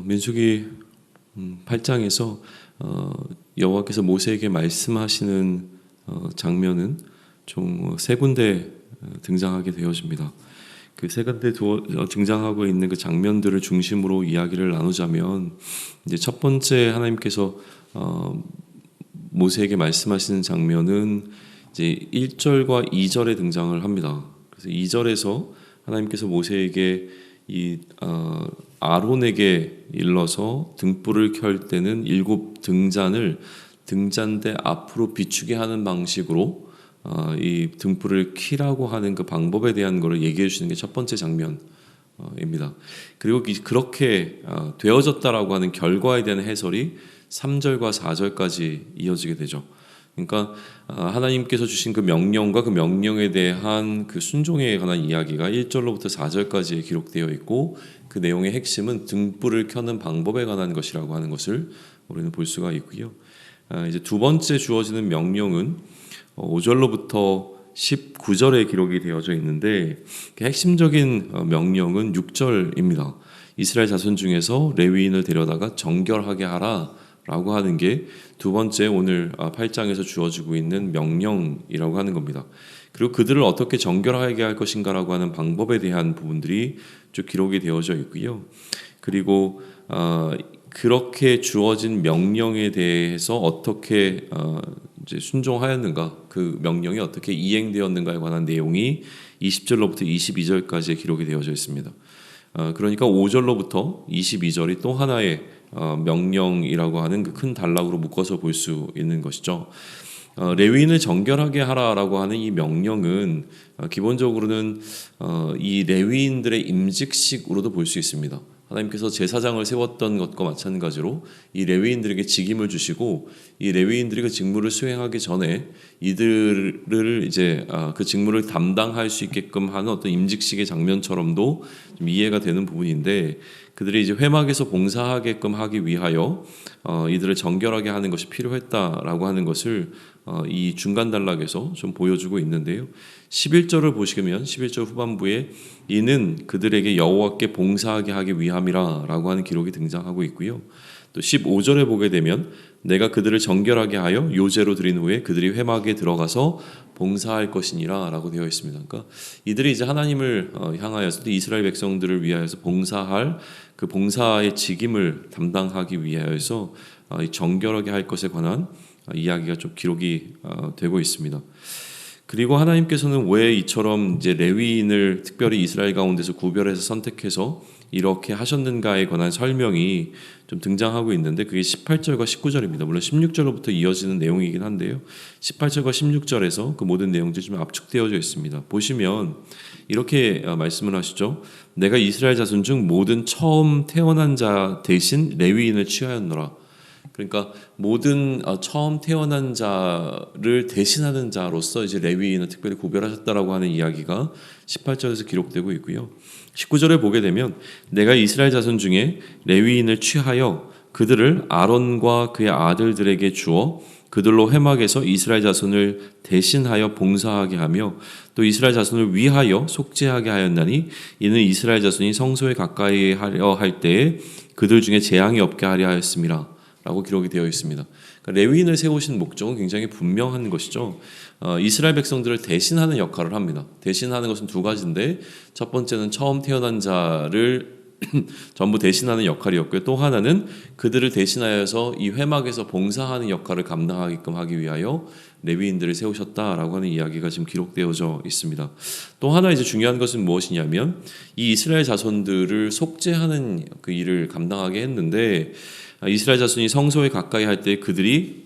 민수기 8장에서 여호와께서 모세에게 말씀하시는 장면은 총 세 군데 등장하게 되어집니다. 그 세 군데 등장하고 있는 그 장면들을 중심으로 이야기를 나누자면, 이제 첫 번째 하나님께서 모세에게 말씀하시는 장면은 이제 1절과 2절에 등장을 합니다. 그래서 2절에서 하나님께서 모세에게 아론에게 일러서 등불을 켤 때는 7 등잔을 등잔대 앞으로 비추게 하는 방식으로 이 등불을 켜라고 하는 그 방법에 대한 것을 얘기해 주시는 게 첫 번째 장면입니다. 그리고 그렇게 되어졌다라고 하는 결과에 대한 해설이 3절과 4절까지 이어지게 되죠. 그러니까 하나님께서 주신 그 명령과 그 명령에 대한 그 순종에 관한 이야기가 1절로부터 4절까지 기록되어 있고, 그 내용의 핵심은 등불을 켜는 방법에 관한 것이라고 하는 것을 우리는 볼 수가 있고요. 이제 두 번째 주어지는 명령은 5절로부터 19절에 기록이 되어져 있는데, 그 핵심적인 명령은 6절입니다. 이스라엘 자손 중에서 레위인을 데려다가 정결하게 하라 라고 하는 게 두 번째 오늘 8장에서 주어지고 있는 명령이라고 하는 겁니다. 그리고 그들을 어떻게 정결하게 할 것인가라고 하는 방법에 대한 부분들이 쭉 기록이 되어져 있고요. 그리고 그렇게 주어진 명령에 대해서 어떻게 이제 순종하였는가, 그 명령이 어떻게 이행되었는가에 관한 내용이 20절로부터 22절까지 기록이 되어져 있습니다. 그러니까 5절로부터 22절이 또 하나의 명령이라고 하는 그 큰 단락으로 묶어서 볼 수 있는 것이죠. 레위인을 정결하게 하라라고 하는 이 명령은 기본적으로는 이 레위인들의 임직식으로도 볼 수 있습니다. 하나님께서 제사장을 세웠던 것과 마찬가지로 이 레위인들에게 직임을 주시고, 이 레위인들이 그 직무를 수행하기 전에 이들을 이제 그 직무를 담당할 수 있게끔 하는 어떤 임직식의 장면처럼도 좀 이해가 되는 부분인데, 그들이 이제 회막에서 봉사하게끔 하기 위하여 이들을 정결하게 하는 것이 필요했다라고 하는 것을 이 중간 단락에서 좀 보여주고 있는데요. 11절을 보시면 11절 후반부에 이는 그들에게 여호와께 봉사하게 하기 위함이라 라고 하는 기록이 등장하고 있고요. 또 15절에 보게 되면 내가 그들을 정결하게 하여 요제로 드린 후에 그들이 회막에 들어가서 봉사할 것이니라 라고 되어 있습니다. 그러니까 이들이 이제 하나님을 향하여서 이스라엘 백성들을 위하여서 봉사할 그 봉사의 직임을 담당하기 위하여서 정결하게 할 것에 관한 이야기가 좀 기록이 되고 있습니다. 그리고 하나님께서는 왜 이처럼 이제 레위인을 특별히 이스라엘 가운데서 구별해서 선택해서 이렇게 하셨는가에 관한 설명이 좀 등장하고 있는데, 그게 18절과 19절입니다. 물론 16절로부터 이어지는 내용이긴 한데요. 18절과 16절에서 그 모든 내용들이 좀 압축되어져 있습니다. 보시면 이렇게 말씀을 하시죠. 내가 이스라엘 자손 중 모든 처음 태어난 자 대신 레위인을 취하였노라. 그러니까 모든 처음 태어난 자를 대신하는 자로서 이제 레위인을 특별히 구별하셨다라고 하는 이야기가 18절에서 기록되고 있고요. 19절에 보게 되면 내가 이스라엘 자손 중에 레위인을 취하여 그들을 아론과 그의 아들들에게 주어 그들로 회막에서 이스라엘 자손을 대신하여 봉사하게 하며 또 이스라엘 자손을 위하여 속죄하게 하였나니 이는 이스라엘 자손이 성소에 가까이 하려 할 때에 그들 중에 재앙이 없게 하려 하였음이라 라고 기록이 되어 있습니다. 그러니까 레위인을 세우신 목적은 굉장히 분명한 것이죠. 이스라엘 백성들을 대신하는 역할을 합니다. 대신하는 것은 두 가지인데, 첫 번째는 처음 태어난 자를 전부 대신하는 역할이었고요. 또 하나는 그들을 대신하여서 이 회막에서 봉사하는 역할을 감당하게끔 하기 위하여 레위인들을 세우셨다라고 하는 이야기가 지금 기록되어져 있습니다. 또 하나 이제 중요한 것은 무엇이냐면 이 이스라엘 자손들을 속죄하는 그 일을 감당하게 했는데, 이스라엘 자손이 성소에 가까이 할 때 그들이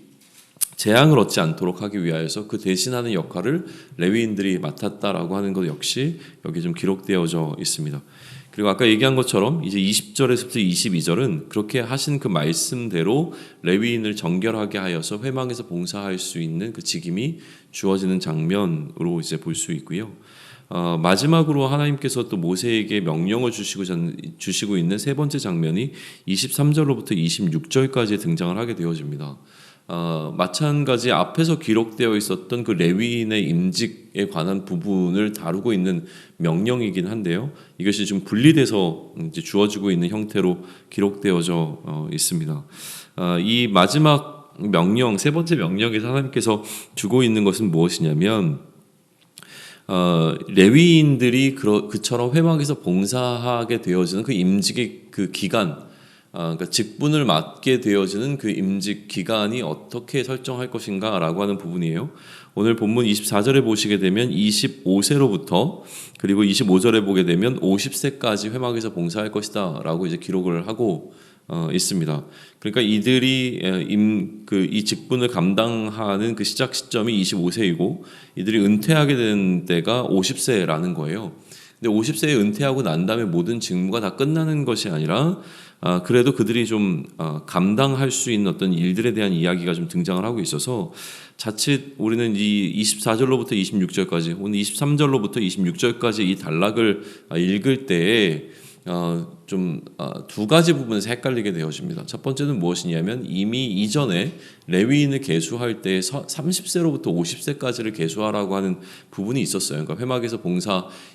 재앙을 얻지 않도록 하기 위하여서 그 대신하는 역할을 레위인들이 맡았다라고 하는 것 역시 여기 좀 기록되어져 있습니다. 그리고 아까 얘기한 것처럼 이제 20절에서부터 22절은 그렇게 하신 그 말씀대로 레위인을 정결하게 하여서 회막에서 봉사할 수 있는 그 직임이 주어지는 장면으로 이제 볼 수 있고요. 마지막으로 하나님께서 또 모세에게 명령을 주시고 있는 세 번째 장면이 23절로부터 26절까지 등장을 하게 되어집니다. 마찬가지 앞에서 기록되어 있었던 그 레위인의 임직에 관한 부분을 다루고 있는 명령이긴 한데요. 이것이 좀 분리돼서 이제 주어지고 있는 형태로 기록되어져 있습니다. 이 마지막 명령, 세 번째 명령에서 하나님께서 주고 있는 것은 무엇이냐면 레위인들이 그처럼 회막에서 봉사하게 되어지는 그 임직의 그 기간, 그러니까 직분을 맡게 되어지는 그 임직 기간이 어떻게 설정할 것인가라고 하는 부분이에요. 오늘 본문 24절에 보시게 되면 25세로부터 그리고 25절에 보게 되면 50세까지 회막에서 봉사할 것이다라고 이제 기록을 하고 있습니다. 그러니까 이들이 이 직분을 감당하는 그 시작 시점이 25세이고 이들이 은퇴하게 되는 때가 50세라는 거예요. 근데 50세에 은퇴하고 난 다음에 모든 직무가 다 끝나는 것이 아니라 그래도 그들이 좀 감당할 수 있는 어떤 일들에 대한 이야기가 좀 등장을 하고 있어서 자칫 우리는 이 24절로부터 26절까지 오늘 23절로부터 26절까지 이 단락을 읽을 때에 좀 두 가지 부분에서 헷갈리게 되어집니다. 첫 번째는 무엇이냐면 이미 이전에 레위인을 계수할 때 30세로부터 50세까지를 계수하라고 하는 부분이 있었어요. 그러니까 회막에서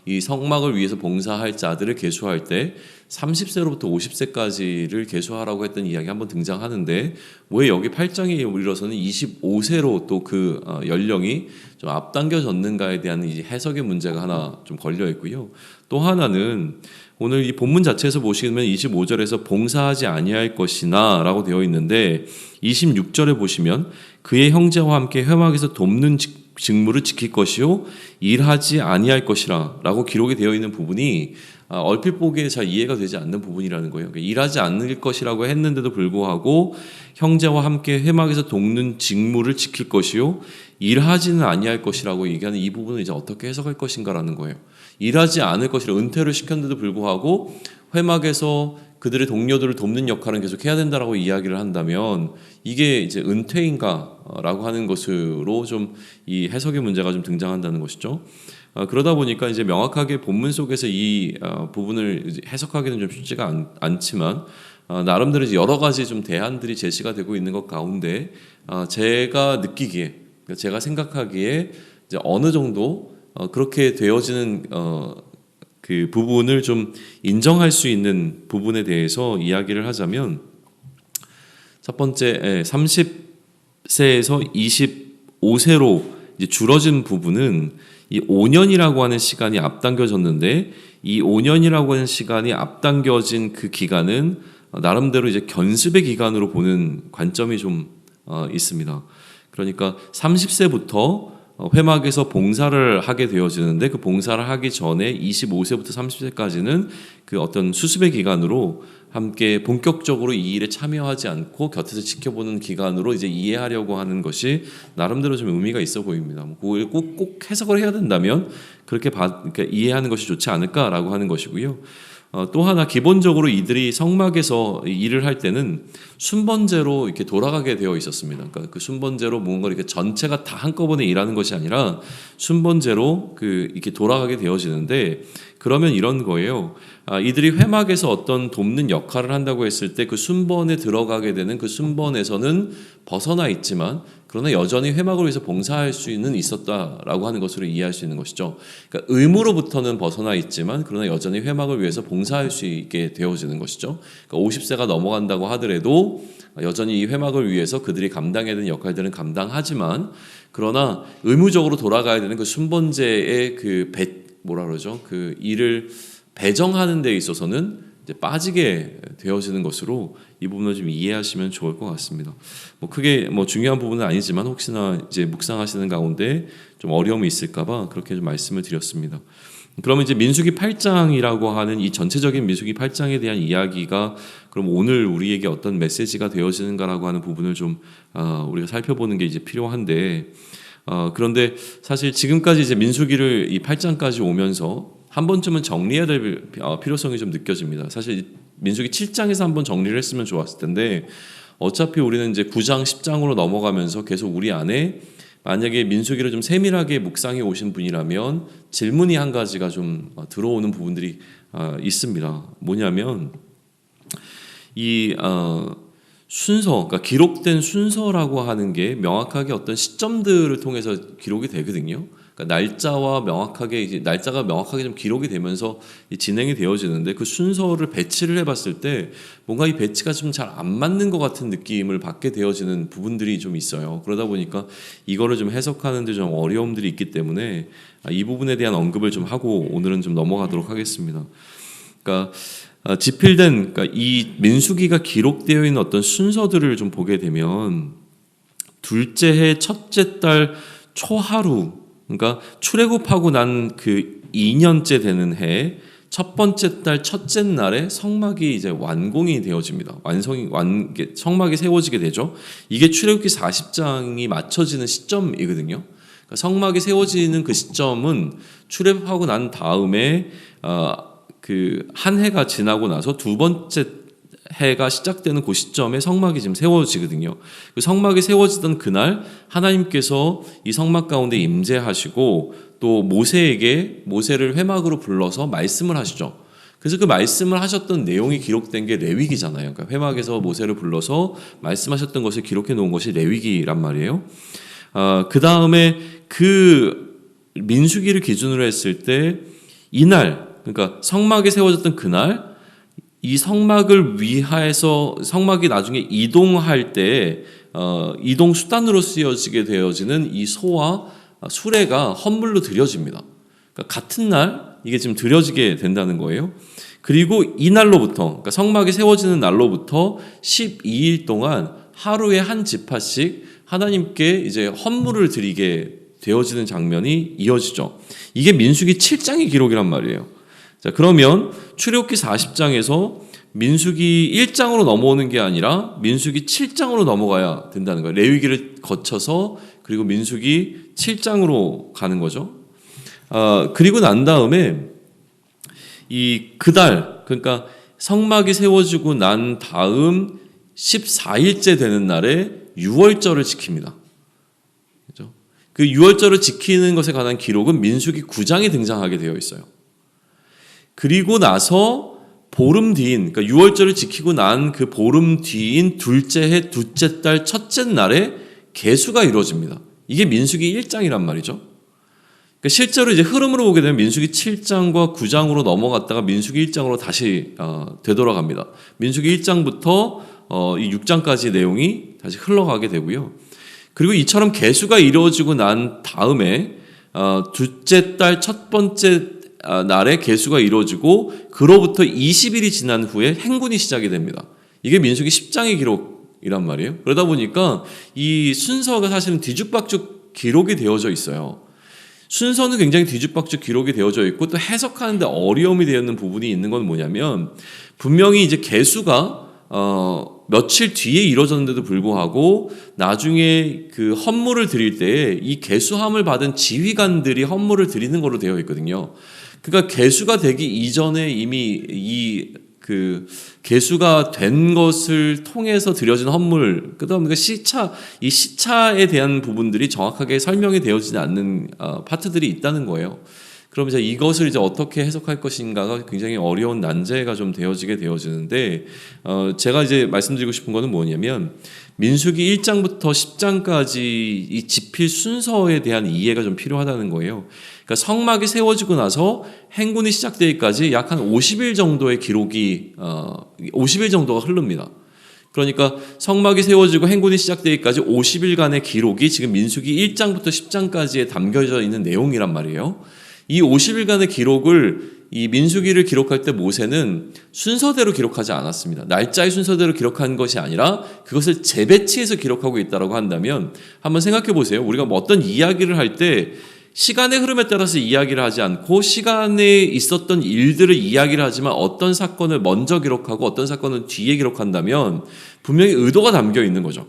이 성막을 위해서 봉사할 자들을 계수할 때 30세로부터 50세까지를 계수하라고 했던 이야기 한번 등장하는데 왜 여기 8장에 이르러서는 25세로 또 그 연령이 좀 앞당겨졌는가에 대한 이제 해석의 문제가 하나 좀 걸려 있고요. 또 하나는 오늘 이 본문 자체에서 보시면 25절에서 봉사하지 아니할 것이나 라고 되어 있는데 26절에 보시면 그의 형제와 함께 회막에서 돕는 직무를 지킬 것이요 일하지 아니할 것이라 라고 기록이 되어 있는 부분이 얼핏 보기에 잘 이해가 되지 않는 부분이라는 거예요. 그러니까 일하지 않을 것이라고 했는데도 불구하고 형제와 함께 회막에서 돕는 직무를 지킬 것이요 일하지는 아니할 것이라고 얘기하는 이 부분을 이제 어떻게 해석할 것인가라는 거예요. 일하지 않을 것이라 은퇴를 시켰는데도 불구하고 회막에서 그들의 동료들을 돕는 역할은 계속 해야 된다라고 이야기를 한다면 이게 이제 은퇴인가라고 하는 것으로 좀 이 해석의 문제가 좀 등장한다는 것이죠. 그러다 보니까 이제 명확하게 본문 속에서 이 부분을 이제 해석하기는 좀 쉽지가 않지만 나름대로 이제 여러 가지 좀 대안들이 제시가 되고 있는 것 가운데 제가 느끼기에, 제가 생각하기에 이제 어느 정도 그렇게 되어지는 그 부분을 좀 인정할 수 있는 부분에 대해서 이야기를 하자면 첫 번째 30세에서 25세로 이제 줄어진 부분은 이 5년이라고 하는 시간이 앞당겨졌는데 이 5년이라고 하는 시간이 앞당겨진 그 기간은 나름대로 이제 견습의 기간으로 보는 관점이 좀 있습니다. 그러니까 30세부터 회막에서 봉사를 하게 되어지는데 그 봉사를 하기 전에 25세부터 30세까지는 그 어떤 수습의 기간으로 함께 본격적으로 이 일에 참여하지 않고 곁에서 지켜보는 기간으로 이제 이해하려고 하는 것이 나름대로 좀 의미가 있어 보입니다. 그걸 꼭 해석을 해야 된다면 그러니까 이해하는 것이 좋지 않을까라고 하는 것이고요. 또 하나 기본적으로 이들이 성막에서 일을 할 때는 순번제로 이렇게 돌아가게 되어 있었습니다. 그러니까 그 순번제로 뭔가 이렇게 전체가 다 한꺼번에 일하는 것이 아니라 순번제로 이렇게 돌아가게 되어지는데 그러면 이런 거예요. 이들이 회막에서 어떤 돕는 역할을 한다고 했을 때 그 순번에 들어가게 되는 그 순번에서는 벗어나 있지만 그러나 여전히 회막을 위해서 봉사할 수는 있었다라고 하는 것으로 이해할 수 있는 것이죠. 그러니까 의무로부터는 벗어나 있지만 그러나 여전히 회막을 위해서 봉사할 수 있게 되어지는 것이죠. 그러니까 50세가 넘어간다고 하더라도 여전히 이 회막을 위해서 그들이 감당해야 되는 역할들은 감당하지만 그러나 의무적으로 돌아가야 되는 그 순번제의 그 일을 배정하는 데 있어서는 이제 빠지게 되어지는 것으로 이 부분을 좀 이해하시면 좋을 것 같습니다. 크게 중요한 부분은 아니지만 혹시나 이제 묵상하시는 가운데 좀 어려움이 있을까봐 그렇게 좀 말씀을 드렸습니다. 그러면 이제 민수기 8장이라고 하는 이 전체적인 민수기 8장에 대한 이야기가 그럼 오늘 우리에게 어떤 메시지가 되어지는가라고 하는 부분을 좀 우리가 살펴보는 게 이제 필요한데 그런데 사실 지금까지 이제 민수기를 이 8장까지 오면서 한 번쯤은 정리해야 될 필요성이 좀 느껴집니다. 사실 민수기 7장에서 한번 정리를 했으면 좋았을 텐데 어차피 우리는 이제 9장, 10장으로 넘어가면서 계속 우리 안에 만약에 민수기를 좀 세밀하게 묵상해 오신 분이라면 질문이 한 가지가 좀 들어오는 부분들이 있습니다. 뭐냐면 이 순서, 그러니까 기록된 순서라고 하는 게 명확하게 어떤 시점들을 통해서 기록이 되거든요. 그러니까 날짜가 명확하게 좀 기록이 되면서 진행이 되어지는데 그 순서를 배치를 해봤을 때 뭔가 이 배치가 좀 잘 안 맞는 것 같은 느낌을 받게 되어지는 부분들이 좀 있어요. 그러다 보니까 이거를 좀 해석하는데 좀 어려움들이 있기 때문에 이 부분에 대한 언급을 좀 하고 오늘은 좀 넘어가도록 하겠습니다. 그러니까 지필된, 그러니까 이 민수기가 기록되어 있는 어떤 순서들을 좀 보게 되면 둘째 해 첫째 달 초하루, 그러니까 출애굽하고 난 그 2년째 되는 해 첫 번째 달 첫째 날에 성막이 이제 완공이 되어집니다. 성막이 세워지게 되죠. 이게 출애굽기 40장이 맞춰지는 시점이거든요. 그러니까 성막이 세워지는 그 시점은 출애굽하고 난 다음에 그 한 해가 지나고 나서 두 번째 해가 시작되는 그 시점에 성막이 지금 세워지거든요. 그 성막이 세워지던 그날 하나님께서 이 성막 가운데 임재하시고 또 모세를 회막으로 불러서 말씀을 하시죠. 그래서 그 말씀을 하셨던 내용이 기록된 게 레위기잖아요. 그러니까 회막에서 모세를 불러서 말씀하셨던 것을 기록해 놓은 것이 레위기란 말이에요. 그 다음에 그 민수기를 기준으로 했을 때 이날, 그러니까 성막이 세워졌던 그날, 이 성막을 위하여서 성막이 나중에 이동할 때 이동 수단으로 쓰여지게 되어지는 이 소와 수레가 헌물로 드려집니다. 그러니까 같은 날 이게 지금 드려지게 된다는 거예요. 그리고 이날로부터, 그러니까 성막이 세워지는 날로부터 12일 동안 하루에 한 지파씩 하나님께 이제 헌물을 드리게 되어지는 장면이 이어지죠. 이게 민수기 7장의 기록이란 말이에요. 자, 그러면 출애굽기 40장에서 민수기 1장으로 넘어오는 게 아니라 민수기 7장으로 넘어가야 된다는 거예요. 레위기를 거쳐서 그리고 민수기 7장으로 가는 거죠. 그리고 난 다음에 그달, 그러니까 성막이 세워지고 난 다음 14일째 되는 날에 유월절을 지킵니다. 그렇죠? 그 유월절을 지키는 것에 관한 기록은 민수기 9장에 등장하게 되어 있어요. 그리고 나서 보름 뒤인, 그러니까 유월절을 지키고 난 그 보름 뒤인 둘째 해 둘째 달 첫째 날에 계수가 이루어집니다. 이게 민수기 1장이란 말이죠. 그러니까 실제로 이제 흐름으로 보게 되면 민수기 7장과 9장으로 넘어갔다가 민수기 1장으로 다시 되돌아갑니다. 민수기 1장부터 이 6장까지 내용이 다시 흘러가게 되고요. 그리고 이처럼 계수가 이루어지고 난 다음에 둘째 달 첫 번째 날에 계수가 이루어지고 그로부터 20일이 지난 후에 행군이 시작이 됩니다. 이게 민수기 10장의 기록이란 말이에요. 그러다 보니까 이 순서가 사실은 뒤죽박죽 기록이 되어져 있어요. 순서는 굉장히 뒤죽박죽 기록이 되어져 있고 또 해석하는데 어려움이 되는 부분이 있는 건 뭐냐면 분명히 이제 계수가 며칠 뒤에 이루어졌는데도 불구하고 나중에 그 헌물을 드릴 때에 이 계수함을 받은 지휘관들이 헌물을 드리는 걸로 되어 있거든요. 그러니까 계수가 되기 이전에 이미 그 계수가 된 것을 통해서 드려진 헌물, 그다음에 이 시차에 대한 부분들이 정확하게 설명이 되어지지 않는 파트들이 있다는 거예요. 그럼 이제 이것을 이제 어떻게 해석할 것인가가 굉장히 어려운 난제가 좀 되어지는데 제가 이제 말씀드리고 싶은 거는 뭐냐면 민수기 1장부터 10장까지 이 지필 순서에 대한 이해가 좀 필요하다는 거예요. 그러니까 성막이 세워지고 나서 행군이 시작되기까지 약 한 50일 정도의 기록이 50일 정도가 흐릅니다. 그러니까 성막이 세워지고 행군이 시작되기까지 50일간의 기록이 지금 민수기 1장부터 10장까지에 담겨져 있는 내용이란 말이에요. 이 50일간의 기록을 이 민수기를 기록할 때 모세는 순서대로 기록하지 않았습니다. 날짜의 순서대로 기록한 것이 아니라 그것을 재배치해서 기록하고 있다고 한다면 한번 생각해 보세요. 우리가 어떤 이야기를 할 때 시간의 흐름에 따라서 이야기를 하지 않고 시간에 있었던 일들을 이야기를 하지만 어떤 사건을 먼저 기록하고 어떤 사건은 뒤에 기록한다면 분명히 의도가 담겨 있는 거죠.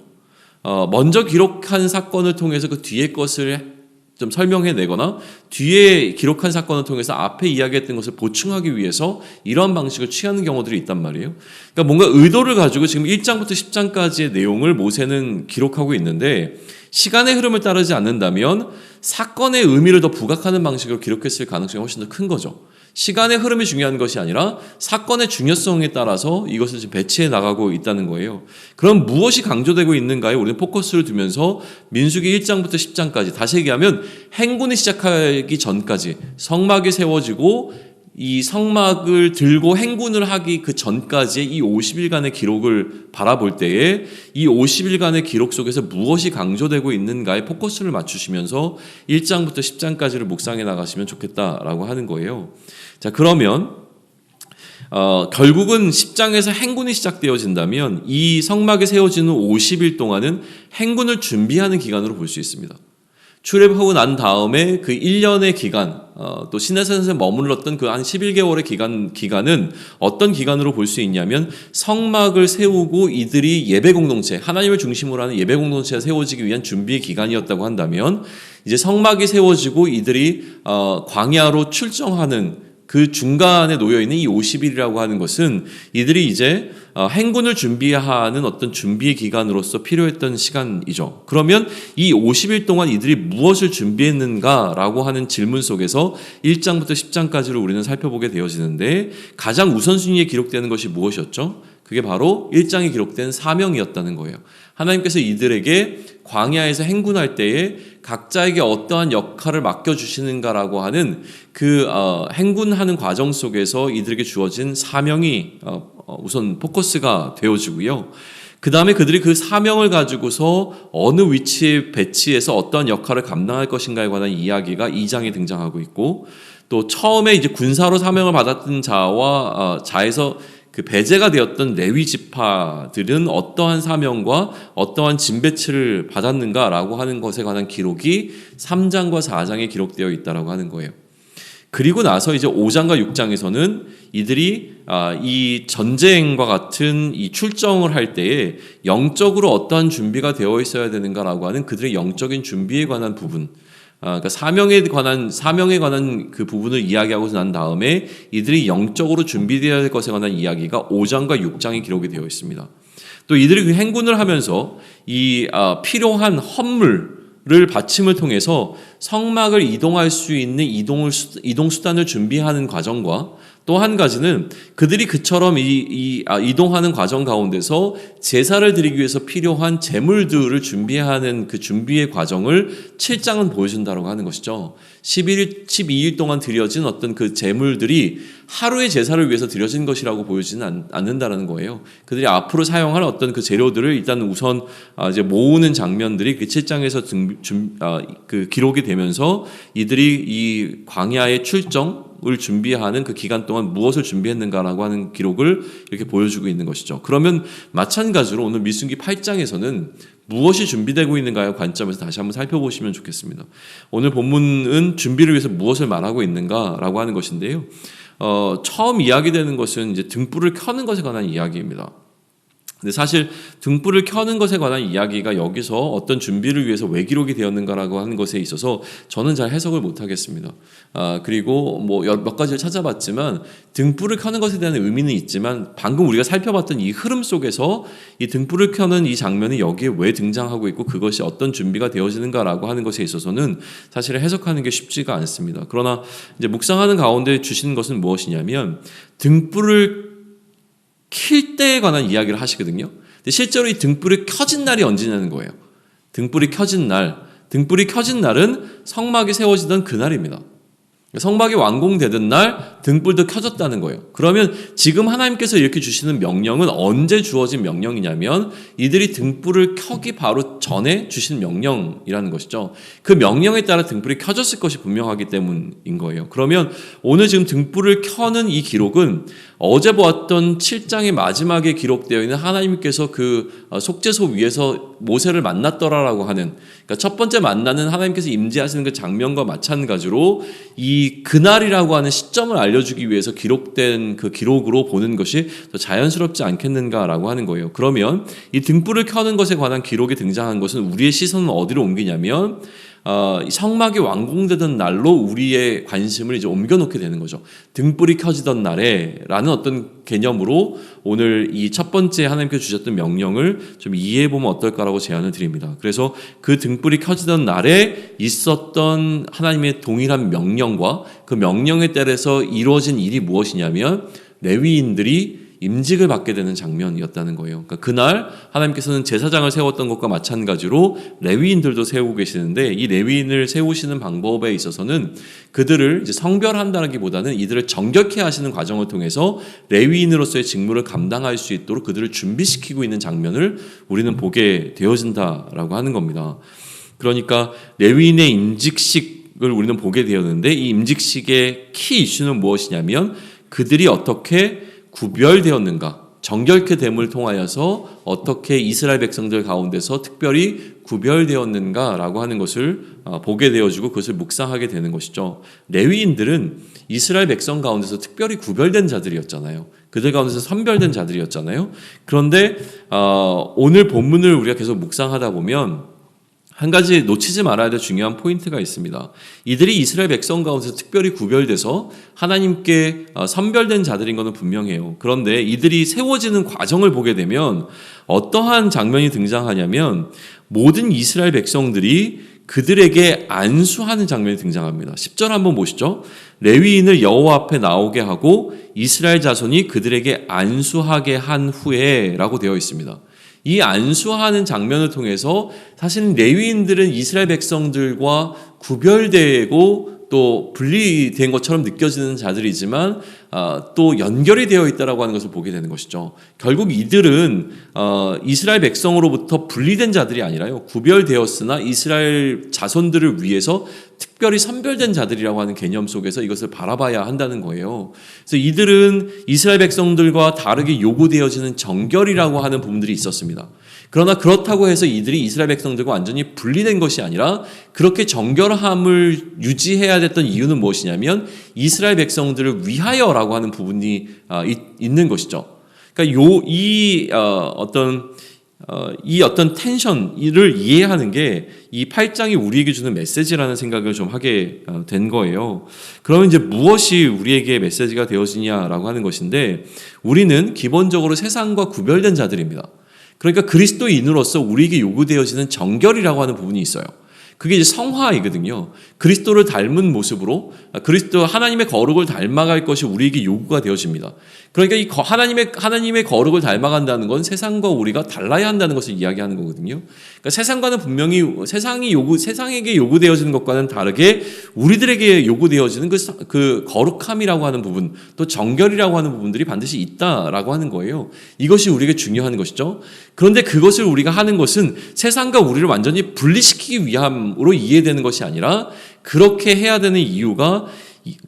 먼저 기록한 사건을 통해서 그 뒤에 것을 좀 설명해내거나 뒤에 기록한 사건을 통해서 앞에 이야기했던 것을 보충하기 위해서 이러한 방식을 취하는 경우들이 있단 말이에요. 그러니까 뭔가 의도를 가지고 지금 1장부터 10장까지의 내용을 모세는 기록하고 있는데 시간의 흐름을 따르지 않는다면 사건의 의미를 더 부각하는 방식으로 기록했을 가능성이 훨씬 더 큰 거죠. 시간의 흐름이 중요한 것이 아니라 사건의 중요성에 따라서 이것을 지금 배치해 나가고 있다는 거예요. 그럼 무엇이 강조되고 있는가에 우리는 포커스를 두면서 민수기 1장부터 10장까지, 다시 얘기하면 행군이 시작하기 전까지, 성막이 세워지고 이 성막을 들고 행군을 하기 그 전까지의 이 50일간의 기록을 바라볼 때에 이 50일간의 기록 속에서 무엇이 강조되고 있는가에 포커스를 맞추시면서 1장부터 10장까지를 묵상해 나가시면 좋겠다라고 하는 거예요. 자, 그러면 결국은 10장에서 행군이 시작되어진다면 이 성막이 세워지는 50일 동안은 행군을 준비하는 기간으로 볼 수 있습니다. 출애굽하고 난 다음에 그 1년의 기간, 또 시내산에서 머물렀던 그 한 11개월의 기간은 어떤 기간으로 볼 수 있냐면 성막을 세우고 이들이 예배 공동체, 하나님을 중심으로 하는 예배 공동체가 세워지기 위한 준비의 기간이었다고 한다면 이제 성막이 세워지고 이들이 광야로 출정하는 그 중간에 놓여있는 이 50일이라고 하는 것은 이들이 이제 행군을 준비하는 어떤 준비의 기간으로서 필요했던 시간이죠. 그러면 이 50일 동안 이들이 무엇을 준비했는가라고 하는 질문 속에서 1장부터 10장까지를 우리는 살펴보게 되어지는데 가장 우선순위에 기록되는 것이 무엇이었죠? 그게 바로 1장에 기록된 사명이었다는 거예요. 하나님께서 이들에게 광야에서 행군할 때에 각자에게 어떠한 역할을 맡겨주시는가라고 하는 그 행군하는 과정 속에서 이들에게 주어진 사명이 우선 포커스가 되어지고요. 그 다음에 그들이 그 사명을 가지고서 어느 위치에 배치해서 어떠한 역할을 감당할 것인가에 관한 이야기가 2장에 등장하고 있고, 또 처음에 이제 군사로 사명을 받았던 자에서 그 배제가 되었던 레위 지파들은 어떠한 사명과 어떠한 짐 배치를 받았는가라고 하는 것에 관한 기록이 3장과 4장에 기록되어 있다라고 하는 거예요. 그리고 나서 이제 5장과 6장에서는 이들이 이 전쟁과 같은 이 출정을 할 때에 영적으로 어떠한 준비가 되어 있어야 되는가라고 하는 그들의 영적인 준비에 관한 부분, 그러니까 사명에 관한 그 부분을 이야기하고 난 다음에 이들이 영적으로 준비되어야 될 것에 관한 이야기가 5장과 6장에 기록이 되어 있습니다. 또 이들이 그 행군을 하면서 이 필요한 헌물을 받침을 통해서 성막을 이동할 수 있는 이동 수단을 준비하는 과정과, 또 한 가지는 그들이 그처럼 이동하는 과정 가운데서 제사를 드리기 위해서 필요한 제물들을 준비하는 그 준비의 과정을 7장은 보여준다고 하는 것이죠. 12일 동안 드려진 어떤 그 제물들이 하루의 제사를 위해서 드려진 것이라고 보여지는 않는다는 거예요. 그들이 앞으로 사용할 어떤 그 재료들을 일단 우선 이제 모으는 장면들이 그 7장에서 그 기록이 되면서 이들이 이 광야의 출정을 준비하는 그 기간 동안 무엇을 준비했는가라고 하는 기록을 이렇게 보여주고 있는 것이죠. 그러면 마찬가지로 오늘 민수기 8장에서는 무엇이 준비되고 있는가의 관점에서 다시 한번 살펴보시면 좋겠습니다. 오늘 본문은 준비를 위해서 무엇을 말하고 있는가라고 하는 것인데요. 처음 이야기되는 것은 이제 등불을 켜는 것에 관한 이야기입니다. 근데 사실 등불을 켜는 것에 관한 이야기가 여기서 어떤 준비를 위해서 왜 기록이 되었는가라고 하는 것에 있어서 저는 잘 해석을 못하겠습니다. 그리고 몇 가지를 찾아봤지만 등불을 켜는 것에 대한 의미는 있지만 방금 우리가 살펴봤던 이 흐름 속에서 이 등불을 켜는 이 장면이 여기에 왜 등장하고 있고 그것이 어떤 준비가 되어지는가라고 하는 것에 있어서는 사실 해석하는 게 쉽지가 않습니다. 그러나 이제 묵상하는 가운데 주시는 것은 무엇이냐면 등불을 킬 때에 관한 이야기를 하시거든요. 근데 실제로 이 등불이 켜진 날이 언제냐는 거예요. 등불이 켜진 날은 성막이 세워지던 그날입니다. 성막이 완공되던 날 등불도 켜졌다는 거예요. 그러면 지금 하나님께서 이렇게 주시는 명령은 언제 주어진 명령이냐면 이들이 등불을 켜기 바로 전에 주신 명령이라는 것이죠. 그 명령에 따라 등불이 켜졌을 것이 분명하기 때문인 거예요. 그러면 오늘 지금 등불을 켜는 이 기록은 어제 보았던 7장의 마지막에 기록되어 있는 하나님께서 그 속죄소 위에서 모세를 만났더라라고 하는, 그러니까 첫 번째 만나는 하나님께서 임재하시는 그 장면과 마찬가지로 이 그날이라고 하는 시점을 알려주기 위해서 기록된 그 기록으로 보는 것이 더 자연스럽지 않겠는가라고 하는 거예요. 그러면 이 등불을 켜는 것에 관한 기록이 등장한 것은 우리의 시선은 어디로 옮기냐면 성막이 완공되던 날로 우리의 관심을 이제 옮겨놓게 되는 거죠. 등불이 켜지던 날에라는 어떤 개념으로 오늘 이 첫 번째 하나님께서 주셨던 명령을 좀 이해해보면 어떨까라고 제안을 드립니다. 그래서 그 등불이 켜지던 날에 있었던 하나님의 동일한 명령과 그 명령에 따라서 이루어진 일이 무엇이냐면 레위인들이 임직을 받게 되는 장면이었다는 거예요. 그러니까 그날 하나님께서는 제사장을 세웠던 것과 마찬가지로 레위인들도 세우고 계시는데, 이 레위인을 세우시는 방법에 있어서는 그들을 이제 성별한다기보다는 이들을 정결케 하시는 과정을 통해서 레위인으로서의 직무를 감당할 수 있도록 그들을 준비시키고 있는 장면을 우리는 보게 되어진다라고 하는 겁니다. 그러니까 레위인의 임직식을 우리는 보게 되었는데, 이 임직식의 키 이슈는 무엇이냐면 그들이 어떻게 구별되었는가, 정결케 됨을 통하여서 어떻게 이스라엘 백성들 가운데서 특별히 구별되었는가라고 하는 것을 보게 되어지고 그것을 묵상하게 되는 것이죠. 레위인들은 이스라엘 백성 가운데서 특별히 구별된 자들이었잖아요. 그들 가운데서 선별된 자들이었잖아요. 그런데 오늘 본문을 우리가 계속 묵상하다 보면 한 가지 놓치지 말아야 될 중요한 포인트가 있습니다. 이들이 이스라엘 백성 가운데서 특별히 구별돼서 하나님께 선별된 자들인 것은 분명해요. 그런데 이들이 세워지는 과정을 보게 되면 어떠한 장면이 등장하냐면 모든 이스라엘 백성들이 그들에게 안수하는 장면이 등장합니다. 10절 한번 보시죠. 레위인을 여호와 앞에 나오게 하고 이스라엘 자손이 그들에게 안수하게 한 후에 라고 되어 있습니다. 이 안수하는 장면을 통해서 사실 레위인들은 이스라엘 백성들과 구별되고 또 분리된 것처럼 느껴지는 자들이지만 또 연결이 되어 있다라고 하는 것을 보게 되는 것이죠. 결국 이들은 이스라엘 백성으로부터 분리된 자들이 아니라요, 구별되었으나 이스라엘 자손들을 위해서 특별히 선별된 자들이라고 하는 개념 속에서 이것을 바라봐야 한다는 거예요. 그래서 이들은 이스라엘 백성들과 다르게 요구되어지는 정결이라고 하는 부분들이 있었습니다. 그러나 그렇다고 해서 이들이 이스라엘 백성들과 완전히 분리된 것이 아니라 그렇게 정결함을 유지해야 됐던 이유는 무엇이냐면 이스라엘 백성들을 위하여라고 하는 부분이 있는 것이죠. 그러니까 이 어떤 텐션을 이해하는 게 이 8장이 우리에게 주는 메시지라는 생각을 좀 하게 된 거예요. 그러면 이제 무엇이 우리에게 메시지가 되어지냐라고 하는 것인데, 우리는 기본적으로 세상과 구별된 자들입니다. 그러니까 그리스도인으로서 우리에게 요구되어지는 정결이라고 하는 부분이 있어요. 그게 이제 성화이거든요. 그리스도를 닮은 모습으로 그리스도 하나님의 거룩을 닮아갈 것이 우리에게 요구가 되어집니다. 그러니까 이 하나님의 거룩을 닮아간다는 건 세상과 우리가 달라야 한다는 것을 이야기하는 거거든요. 그러니까 세상과는 분명히 세상에게 요구되어지는 것과는 다르게 우리들에게 요구되어지는 그 거룩함이라고 하는 부분, 또 정결이라고 하는 부분들이 반드시 있다라고 하는 거예요. 이것이 우리에게 중요한 것이죠. 그런데 그것을 우리가 하는 것은 세상과 우리를 완전히 분리시키기 위함으로 이해되는 것이 아니라, 그렇게 해야 되는 이유가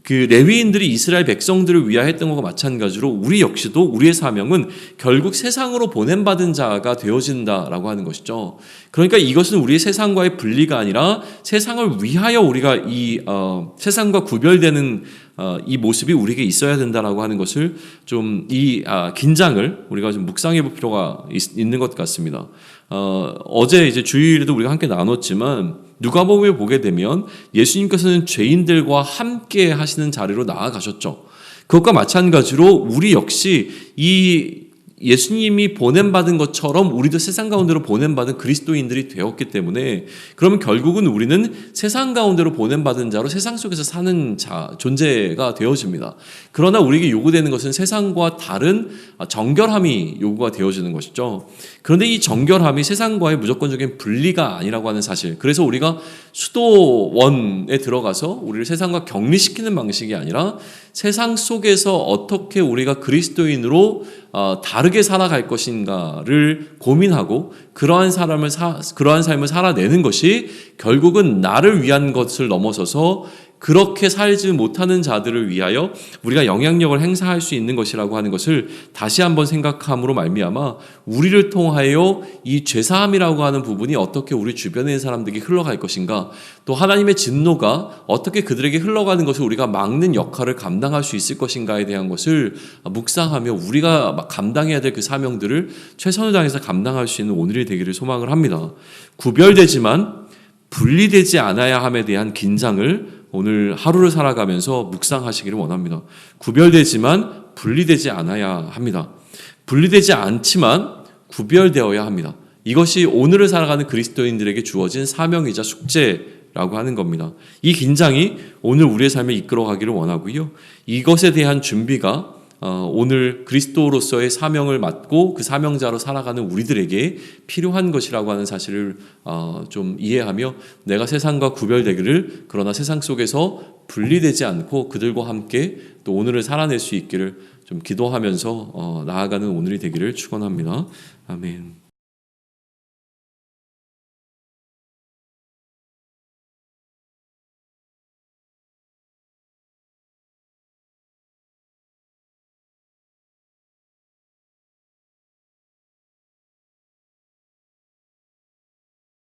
그 레위인들이 이스라엘 백성들을 위하여 했던 것과 마찬가지로 우리 역시도 우리의 사명은 결국 세상으로 보냄받은 자가 되어진다라고 하는 것이죠. 그러니까 이것은 우리의 세상과의 분리가 아니라 세상을 위하여 우리가 이 세상과 구별되는 이 모습이 우리에게 있어야 된다라고 하는 것을 좀 긴장을 우리가 좀 묵상해 볼 필요가 있는 것 같습니다. 어제 이제 주일에도 우리가 함께 나눴지만 누가복음에 보게 되면 예수님께서는 죄인들과 함께 하시는 자리로 나아가셨죠. 그것과 마찬가지로 우리 역시 이 예수님이 보냄받은 것처럼 우리도 세상 가운데로 보냄받은 그리스도인들이 되었기 때문에, 그러면 결국은 우리는 세상 가운데로 보냄받은 자로 세상 속에서 사는 존재가 되어집니다. 그러나 우리에게 요구되는 것은 세상과 다른 정결함이 요구가 되어지는 것이죠. 그런데 이 정결함이 세상과의 무조건적인 분리가 아니라고 하는 사실, 그래서 우리가 수도원에 들어가서 우리를 세상과 격리시키는 방식이 아니라 세상 속에서 어떻게 우리가 그리스도인으로 다르게 살아갈 것인가를 고민하고 그러한 삶을 살아내는 것이 결국은 나를 위한 것을 넘어서서 그렇게 살지 못하는 자들을 위하여 우리가 영향력을 행사할 수 있는 것이라고 하는 것을 다시 한번 생각함으로 말미암아 우리를 통하여 이 죄사함이라고 하는 부분이 어떻게 우리 주변에 있는 사람들에게 흘러갈 것인가, 또 하나님의 진노가 어떻게 그들에게 흘러가는 것을 우리가 막는 역할을 감당할 수 있을 것인가에 대한 것을 묵상하며 우리가 감당해야 될 그 사명들을 최선을 다해서 감당할 수 있는 오늘이 되기를 소망을 합니다. 구별되지만 분리되지 않아야 함에 대한 긴장을 오늘 하루를 살아가면서 묵상하시기를 원합니다. 구별되지만 분리되지 않아야 합니다. 분리되지 않지만 구별되어야 합니다. 이것이 오늘을 살아가는 그리스도인들에게 주어진 사명이자 숙제라고 하는 겁니다. 이 긴장이 오늘 우리의 삶을 이끌어가기를 원하고요. 이것에 대한 준비가 오늘 그리스도로서의 사명을 맡고 그 사명자로 살아가는 우리들에게 필요한 것이라고 하는 사실을 좀 이해하며 내가 세상과 구별되기를, 그러나 세상 속에서 분리되지 않고 그들과 함께 또 오늘을 살아낼 수 있기를 좀 기도하면서 나아가는 오늘이 되기를 축원합니다. 아멘.